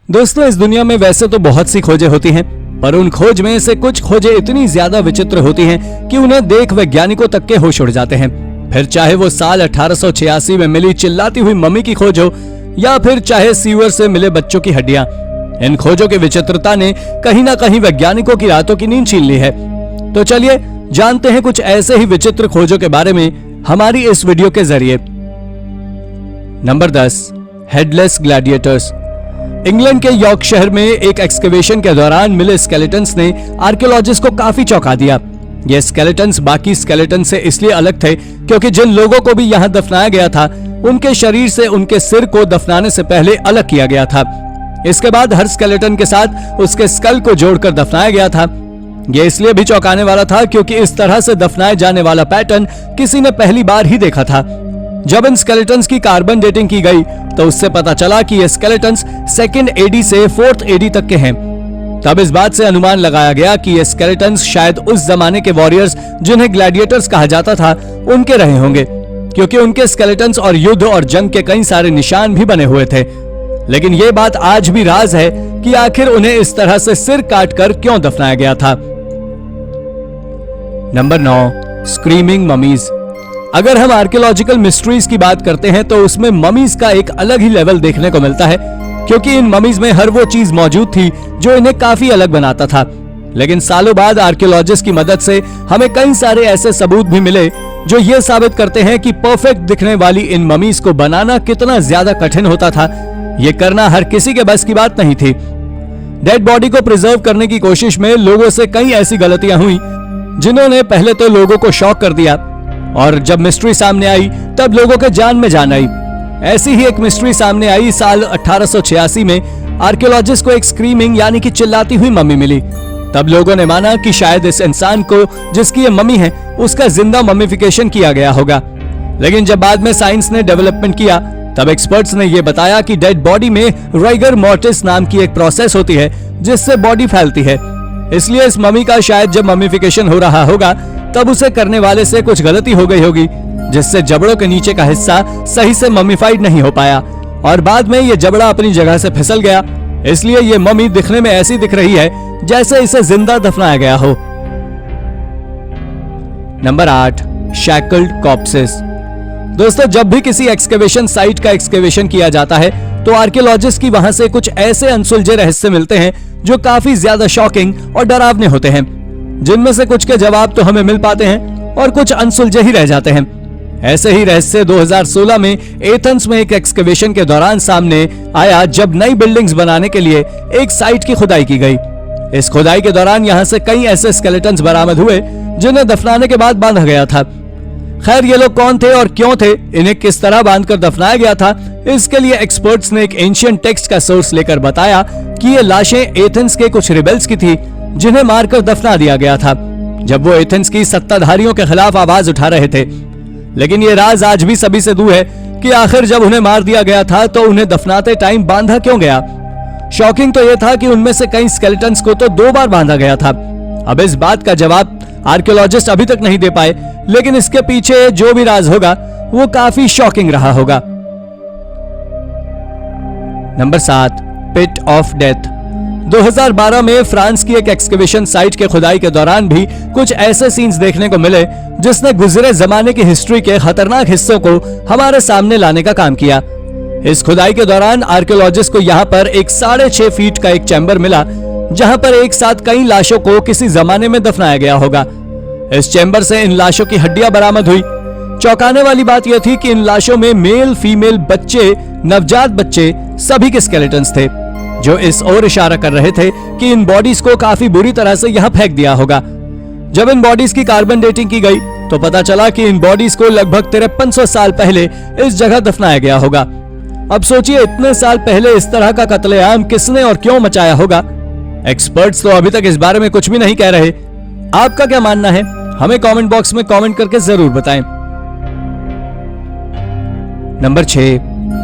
दोस्तों, इस दुनिया में वैसे तो बहुत सी खोजें होती हैं, पर उन खोज में से कुछ खोजें इतनी ज्यादा विचित्र होती हैं कि उन्हें देख वैज्ञानिकों तक के होश उड़ जाते हैं। फिर चाहे वो साल 1886 में मिली चिल्लाती हुई मम्मी की खोज हो या फिर चाहे सीवर से मिले बच्चों की हड्डियां, इन खोजों की विचित्रता ने कहीं ना कहीं वैज्ञानिकों की रातों की नींद छीन ली है। तो चलिए जानते हैं कुछ ऐसे ही विचित्र खोजों के बारे में हमारी इस वीडियो के जरिए। Number 10, headless Gladiators. इंग्लैंड के यॉर्क शहर में एक एक्सकेवेशन के दौरान मिले स्केलेटन्स ने आर्कियोलॉजिस्ट को काफी चौंका दिया। ये स्केलेटन्स बाकी स्केलेटन से इसलिए अलग थे क्योंकि जिन लोगों को भी यहाँ दफनाया गया था उनके शरीर से उनके सिर को दफनाने से पहले अलग किया गया था। इसके बाद हर स्केलेटन के साथ उसके स्कल को जोड़कर दफनाया गया था। यह इसलिए भी चौंकाने वाला था क्योंकि इस तरह से दफनाए जाने वाला पैटर्न किसी ने पहली बार ही देखा था। जब इन स्केलेटन्स की कार्बन डेटिंग की गई तो उससे पता चला कि ये स्केलेटन्स 2nd AD से 4th AD तक के हैं। तब इस बात से अनुमान लगाया गया कि ये स्केलेटन्स शायद उस जमाने के वॉरियर्स जिन्हें ग्लैडिएटर्स कहा जाता था उनके रहे होंगे, क्योंकि उनके स्केलेटन्स और युद्ध और जंग के कई सारे निशान भी बने हुए थे। लेकिन ये बात आज भी राज है कि आखिर उन्हें इस तरह से सिर काटकर क्यों दफनाया गया था। Number 9, screaming mummies. अगर हम आर्कियोलॉजिकल मिस्ट्रीज की बात करते हैं तो उसमें ममीज का एक अलग ही लेवल देखने को मिलता है, क्योंकि इन ममीज में हर वो चीज मौजूद थी जो इन्हें काफी अलग बनाता था। लेकिन सालों बाद आर्कियोलॉजिस्ट की मदद से हमें कई सारे ऐसे सबूत भी मिले जो ये साबित करते हैं कि परफेक्ट दिखने वाली इन ममीज को बनाना कितना ज्यादा कठिन होता था। ये करना हर किसी के बस की बात नहीं थी। डेड बॉडी को प्रिजर्व करने की कोशिश में लोगों से कई ऐसी गलतियां हुई जिन्होंने पहले तो लोगों को शॉक कर दिया, और जब मिस्ट्री सामने आई तब लोगों के जान में जान आई। ऐसी ही एक मिस्ट्री सामने आई साल 1886 में। आर्कियोलॉजिस्ट को एक स्क्रीमिंग यानी कि चिल्लाती हुई मम्मी मिली। तब लोगों ने माना कि शायद इस इंसान को जिसकी ये मम्मी है उसका जिंदा मम्मीफिकेशन किया गया होगा। लेकिन जब बाद में साइंस ने डेवलपमेंट किया तब एक्सपर्ट्स ने यह बताया कि डेड बॉडी में राइगर मॉर्टिस नाम की एक प्रोसेस होती है जिससे बॉडी फैलती है। इसलिए इस मम्मी का शायद जब मम्मीफिकेशन हो रहा होगा तब उसे करने वाले से कुछ गलती हो गई होगी, जिससे जबड़ों के नीचे का हिस्सा सही से मम्मीफाइड नहीं हो पाया और बाद में ये जबड़ा अपनी जगह से फिसल गया। इसलिए ये मम्मी दिखने में ऐसी दिख रही है जैसे इसे जिंदा दफनाया गया हो। Number 8, shackled corpses. दोस्तों, जब भी किसी एक्सकेवेशन साइट का एक्सकेवेशन किया जाता है तो आर्कियोलॉजिस्ट की वहां से कुछ ऐसे अनसुलझे रहस्य मिलते हैं जो काफी ज्यादा शॉकिंग और डरावने होते हैं, जिनमें से कुछ के जवाब तो हमें मिल पाते हैं और कुछ अनसुलझे ही रह जाते हैं। ऐसे ही रहस्य 2016 में एथेंस में एक एक्सकेवेशन के दौरान सामने आया, जब नई बिल्डिंग्स बनाने के लिए एक साइट की खुदाई की गई। इस खुदाई के दौरान यहां से कई ऐसे स्केलेटन्स बरामद हुए जिन्हें दफनाने के बाद बांधा गया था। खैर, ये लोग कौन थे और क्यों थे, इन्हें किस तरह बांधकर दफनाया गया था, इसके लिए एक्सपर्ट्स ने एक एंशिएंट टेक्स्ट का सोर्स लेकर बताया कि ये लाशें एथेंस के कुछ रिबेल्स की थी जिन्हें मारकर दफना दिया गया था जब वो एथेंस की सत्ताधारियों के खिलाफ आवाज उठा रहे थे। लेकिन ये राज आज भी सभी से दूर है कि आखिर जब उन्हें मार दिया गया था तो उन्हें दफनाते टाइम बांधा क्यों गया। शॉकिंग तो यह था कि उनमें से कई स्केलेटन्स को तो 2 बार बांधा गया था। अब इस बात का जवाब आर्कियोलॉजिस्ट अभी तक नहीं दे पाए, लेकिन इसके पीछे जो भी राज होगा वो काफी शॉकिंग रहा होगा। Number 7, pit of death. 2012 में फ्रांस की एक एक्सकेवेशन साइट के खुदाई के दौरान भी कुछ ऐसे सीन्स देखने को मिले जिसने गुजरे जमाने की हिस्ट्री के खतरनाक हिस्सों को हमारे सामने लाने का काम किया। इस खुदाई के दौरान आर्कियोलॉजिस्ट को यहाँ पर एक 6.5 फीट का एक चैम्बर मिला जहां पर एक साथ कई लाशों को किसी जमाने में दफनाया गया होगा। इस चैम्बर से इन लाशों की हड्डियां बरामद हुई। चौंकाने वाली बात यह थी कि इन लाशों में मेल, फीमेल, बच्चे, नवजात बच्चे सभी के स्केलेटन्स थे, जो इस ओर इशारा कर रहे थे कि इन बॉडीज को काफी बुरी तरह से यहां फेंक दिया होगा। जब इन बॉडीज की कार्बन डेटिंग की गई तो पता चला कि इन बॉडीज को लगभग 5300 साल पहले इस जगह दफनाया गया होगा। अब सोचिए, इतने साल पहले इस तरह का कत्लेआम किसने और क्यों मचाया होगा। एक्सपर्ट्स तो अभी तक इस बारे में कुछ भी नहीं कह रहे। आपका क्या मानना है, हमें कमेंट बॉक्स में कमेंट करके जरूर बताएं। Number 6,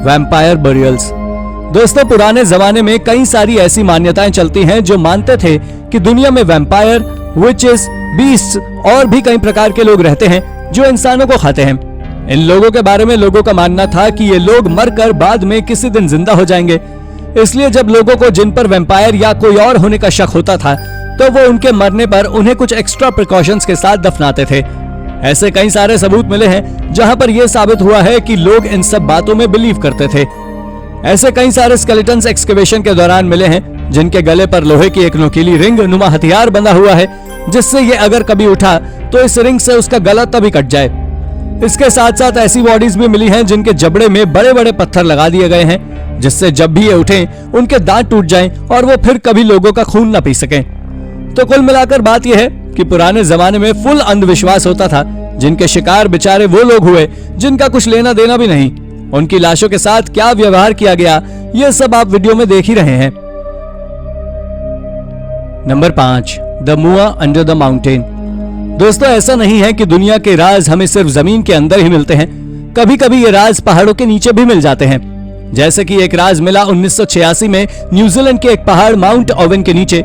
vampire burials. दोस्तों, पुराने जमाने में कई सारी ऐसी मान्यताएं चलती हैं जो मानते थे कि दुनिया में वैम्पायर, विचेस, बीस्ट्स और भी कई प्रकार के लोग रहते हैं जो इंसानों को खाते हैं। इन लोगों के बारे में लोगों का मानना था कि ये लोग मरकर बाद में किसी दिन जिंदा हो जाएंगे। इसलिए जब लोगों को जिन पर वैम्पायर या कोई और होने का शक होता था तो वो उनके मरने पर उन्हें कुछ एक्स्ट्रा प्रिकॉशंस के साथ दफनाते थे। ऐसे कई सारे सबूत मिले हैं जहां पर यह साबित हुआ है कि लोग इन सब बातों में बिलीव करते थे। ऐसे कई सारे स्केलेटन्स एक्सकवेशन के दौरान मिले हैं जिनके गले पर लोहे की एक नुकीली रिंग नुमा हथियार बंधा हुआ है, जिससे ये अगर कभी उठा तो इस रिंग से उसका गला तभी कट जाए। इसके साथ साथ ऐसी बॉडीज भी मिली हैं जिनके जबड़े में बड़े बड़े पत्थर लगा दिए गए हैं, जिससे जब भी ये उठें उनके दांत टूट जाएं और वो फिर कभी लोगों का खून न पी सकें। तो कुल मिलाकर बात यह है कि पुराने जमाने में फुल अंधविश्वास होता था, जिनके शिकार बेचारे वो लोग हुए जिनका कुछ लेना देना भी नहीं। उनकी लाशों के साथ क्या व्यवहार किया गया ये सब आप वीडियो में देख ही रहे हैं। नंबर 5, द मुआ अंडर द माउंटेन। दोस्तों, ऐसा नहीं है कि दुनिया के राज हमें सिर्फ जमीन के अंदर ही मिलते हैं, कभी कभी ये राज पहाड़ों के नीचे भी मिल जाते हैं। जैसे कि एक राज मिला 1986 में न्यूजीलैंड के एक पहाड़ माउंट ओवन के नीचे।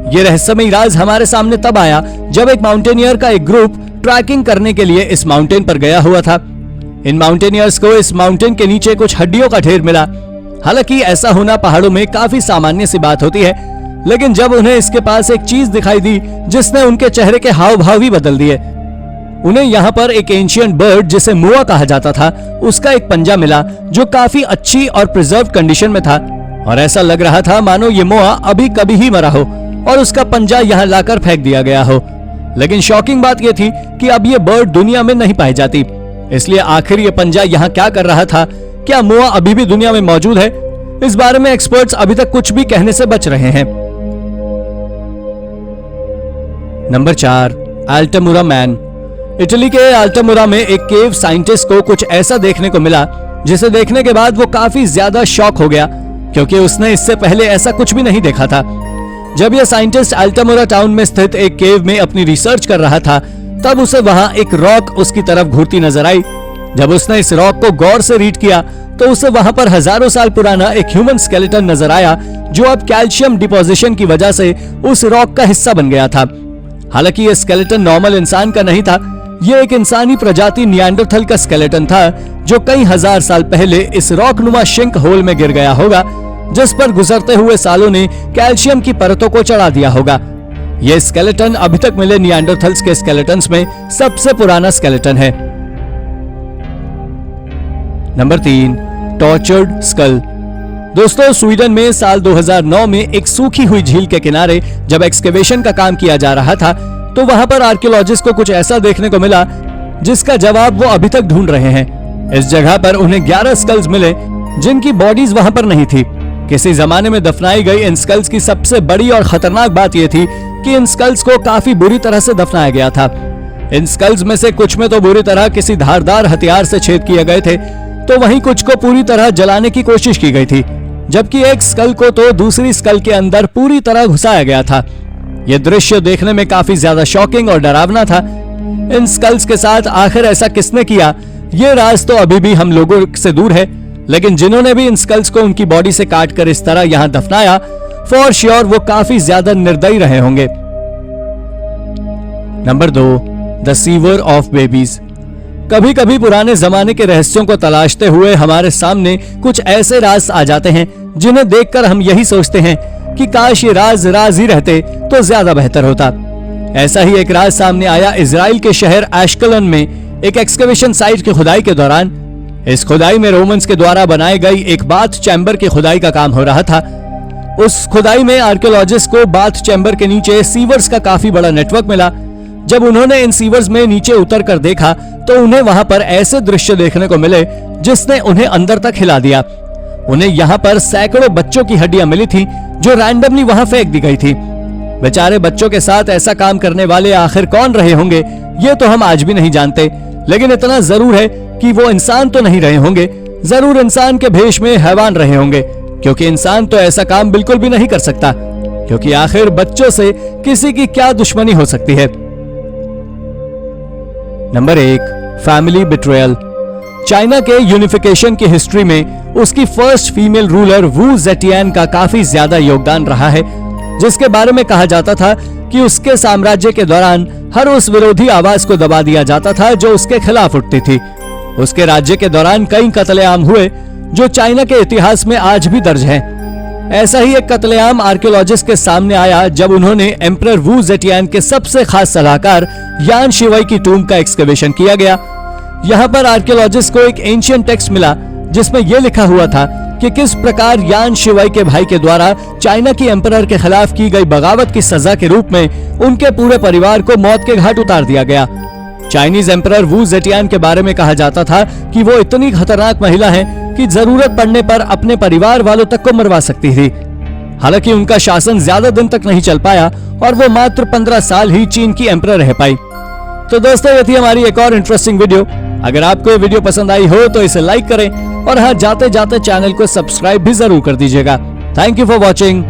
ये रहस्यमयी राज हमारे सामने तब आया जब एक माउंटेनियर का एक ग्रुप ट्रैकिंग करने के लिए इस माउंटेन पर गया हुआ था। इन माउंटेनियर्स को इस माउंटेन के नीचे कुछ हड्डियों का ढेर मिला। हालांकि ऐसा होना पहाड़ों में काफी सामान्य सी बात होती है, लेकिन जब उन्हें इसके पास एक चीज दिखाई दी जिसने उनके चेहरे के हाव भाव ही बदल दिए। उन्हें यहाँ पर एक एंशिएंट बर्ड जिसे मुआ कहा जाता था, उसका एक पंजा मिला जो काफी अच्छी और प्रिजर्व कंडीशन में था, और ऐसा लग रहा था मानो ये मुआ अभी कभी ही मरा हो और उसका पंजा यहाँ लाकर फेंक दिया गया हो। लेकिन शॉकिंग बात यह थी कि अब ये बर्ड दुनिया में नहीं पाई जाती, इसलिए आखिर ये पंजा यहाँ क्या कर रहा था? क्या मुआ अभी भी दुनिया में मौजूद है? इस बारे में एक्सपर्ट्स अभी तक कुछ भी कहने से बच रहे हैं। Number 4, अल्टामुरा man. इटली के अल्टामुरा में एक केव साइंटिस्ट को कुछ ऐसा देखने को मिला जिसे देखने के बाद वो काफी ज्यादा शॉक हो गया, क्योंकि उसने इससे पहले ऐसा कुछ भी नहीं देखा था। जब यह साइंटिस्ट अल्टामुरा टाउन में स्थित एक केव में अपनी रिसर्च कर रहा था, तब उसे वहां एक रॉक उसकी तरफ घूरती नजर आई। जब उसने इस रॉक को गौर से रीड किया तो उसे वहां पर हजारों साल पुराना एक ह्यूमन स्केलेटन नजर आया, जो अब कैल्शियम डिपोजिशन की वजह से उस रॉक का हिस्सा बन गया था। हालांकि यह स्केलेटन नॉर्मल इंसान का नहीं था, यह एक इंसानी प्रजाति निएंडरथल का स्केलेटन था, जो कई हजार साल पहले इस रॉक नुमा शिंक होल में गिर गया होगा, जिस पर गुजरते हुए सालों ने कैल्शियम की परतों को चढ़ा दिया होगा। यह स्केलेटन अभी तक मिले निएंडरथल्स के स्केलेटन्स में सबसे पुराना स्केलेटन है। Number 3, tortured skull. दोस्तों, स्वीडन में साल 2009 में एक सूखी हुई झील के किनारे जब एक्सकेवेशन का काम किया जा रहा था, तो वहां पर आर्कियोलॉजिस्ट को कुछ ऐसा देखने को मिला जिसका जवाब वो अभी तक ढूंढ रहे हैं। इस जगह पर उन्हें 11 स्कल्स मिले जिनकी बॉडीज वहां पर नहीं थी। किसी जमाने में दफनाई गई इन स्कल्स की सबसे बड़ी और खतरनाक बात यह थी कि इन स्कल्स को काफी बुरी तरह से दफनाया गया था। इन स्कल्स में से कुछ में तो बुरी तरह किसी धारदार हथियार से छेद किए गए थे, तो वहीं कुछ को पूरी तरह जलाने की कोशिश की गई थी, जबकि एक स्कल को तो दूसरी स्कल के अंदर पूरी तरह घुसाया गया था। यह दृश्य देखने में काफी ज्यादा शॉकिंग और डरावना था। इन स्कल्स के साथ आखिर ऐसा किसने किया, ये राज तो अभी भी हम लोगों से दूर है, लेकिन जिन्होंने भी इन स्कल्स को उनकी बॉडी से काटकर इस तरह यहां दफनाया, फॉर श्योर वो काफी ज्यादा निर्दयी रहे होंगे। Number 2, the sewer of babies. कभी कभी पुराने जमाने के रहस्यों को तलाशते हुए हमारे सामने कुछ ऐसे राज आ जाते हैं जिन्हें देखकर हम यही सोचते हैं कि काश ये राज ही रहते तो ज्यादा बेहतर होता। ऐसा ही एक राज सामने आया इजराइल के शहर एशकलन में एक एक्सकवेशन साइट की खुदाई के दौरान। इस खुदाई में रोमन्स के द्वारा बनाई गई एक बाथ चैम्बर की खुदाई का काम हो रहा था। उस खुदाई में आर्कियोलॉजिस्ट को बाथ चैम्बर के नीचे सीवर्स का काफी बड़ा नेटवर्क मिला। जब उन्होंने इन सीवर्स में नीचे उतर कर देखा तो उन्हें वहां पर ऐसे दृश्य देखने को मिले जिसने उन्हें अंदर तक हिला दिया। उन्हें यहाँ पर सैकड़ों बच्चों की हड्डियां मिली थी जो रैंडमली वहां फेंक दी गई थी। बेचारे बच्चों के साथ ऐसा काम करने वाले आखिर कौन रहे होंगे ये तो हम आज भी नहीं जानते, लेकिन इतना जरूर है कि वो इंसान तो नहीं रहे होंगे, जरूर इंसान के भेष में हैवान रहे होंगे, क्योंकि इंसान तो ऐसा काम बिल्कुल भी नहीं कर सकता, क्योंकि आखिर बच्चों से किसी की क्या दुश्मनी हो सकती है। Number 1, family betrayal. चाइना के यूनिफिकेशन की हिस्ट्री में उसकी फर्स्ट फीमेल रूलर वू जेटियान का काफी ज्यादा योगदान रहा है, जिसके बारे में कहा जाता था कि उसके साम्राज्य के दौरान हर उस विरोधी आवाज को दबा दिया जाता था जो उसके खिलाफ उठती थी। उसके राज्य के दौरान कई कत्लेआम हुए जो चाइना के इतिहास में आज भी दर्ज हैं। ऐसा ही एक कत्लेआम आर्कियोलॉजिस्ट के सामने आया जब उन्होंने एम्परर वू जेटियान के सबसे खास सलाहकार यान शिवाई की टूम का एक्सकवेशन किया गया। यहाँ पर आर्कियोलॉजिस्ट को एक एंशिएंट टेक्स्ट मिला जिसमें यह लिखा हुआ था कि किस प्रकार यान शिवाई के भाई के द्वारा चाइना की एम्परर के खिलाफ की गई बगावत की सजा के रूप में उनके पूरे परिवार को मौत के घाट उतार दिया गया। चाइनीज एम्परर वू जेटियान के बारे में कहा जाता था कि वो इतनी खतरनाक महिला है कि जरूरत पड़ने पर अपने परिवार वालों तक को मरवा सकती थी। हालांकि उनका शासन ज्यादा दिन तक नहीं चल पाया और वो मात्र 15 साल ही चीन की एम्परर रह पाई। तो दोस्तों, ये थी हमारी एक और इंटरेस्टिंग वीडियो। अगर आपको ये वीडियो पसंद आई हो तो इसे लाइक करें और हाँ, जाते जाते चैनल को सब्सक्राइब भी जरूर कर दीजिएगा। Thank you for watching.